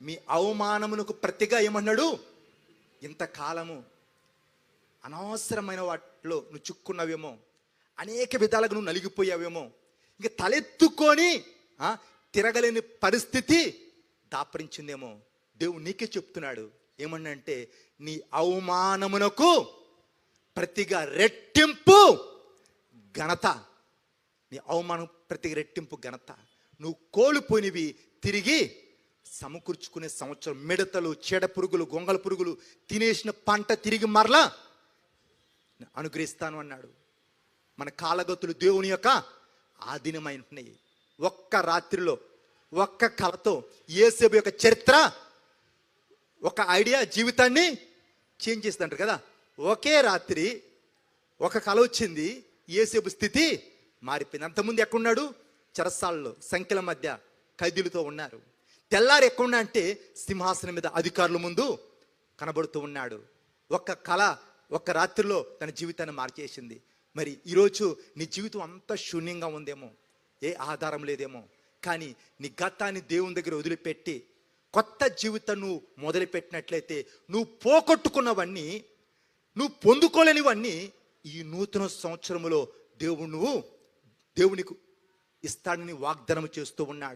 మీ అవమానమునకు ప్రతిగా ఏమన్నాడు, ఇంతకాలము అనవసరమైన వాటిలో నువ్వు చిక్కున్నవేమో, అనేక విధాలుగా నువ్వు నలిగిపోయావేమో, ఇంకా తలెత్తుకొని తిరగలేని పరిస్థితి దాపరించిందేమో. దేవుడు నీకే చెప్తున్నాడు ఏమన్నంటే, నీ అవమానమునకు ప్రతిగా రెట్టింపు ఘనత. నీ అవమానం ప్రతిగా రెట్టింపు ఘనత. నువ్వు కోల్పోయినవి తిరిగి సమకూర్చుకునే సంవత్సరం. మిడతలు, చీడ పురుగులు, గొంగళ పురుగులు తినేసిన పంట తిరిగి మరలా అనుగ్రహిస్తాను అన్నాడు. మన కాలగతులు దేవుని యొక్క ఆధీనమైనవి. ఒక్క రాత్రిలో, ఒక్క కళతో యోసేపు యొక్క చరిత్ర, ఒక ఐడియా జీవితాన్ని చేంజ్ చేస్తుంటారు కదా. ఒకే రాత్రి ఒక కళ వచ్చింది, యోసేపు స్థితి మారిపోయింది. అంతకుముందు ఎక్కడున్నాడు? చెరసాలలో సంఖ్యల మధ్య ఖైదీలతో ఉన్నారు. తెల్లారి ఎక్కడున్నా అంటే సింహాసనం మీద అధికారుల ముందు కనబడుతూ ఉన్నాడు. ఒక్క కళ ఒక్క రాత్రిలో తన జీవితాన్ని మార్చేసింది. మరి ఈరోజు నీ జీవితం అంతా శూన్యంగా ఉందేమో, ఏ ఆధారం లేదేమో. కానీ నీ గతాన్ని దేవుని దగ్గర వదిలిపెట్టి కొత్త జీవితం నువ్వు మొదలుపెట్టినట్లయితే, నువ్వు పోగొట్టుకున్నవన్నీ, నువ్వు పొందుకోలేనివన్నీ ఈ నూతన సంవత్సరములో దేవునికి ఇస్తాడని వాగ్దానం చేస్తూ ఉన్నాడు.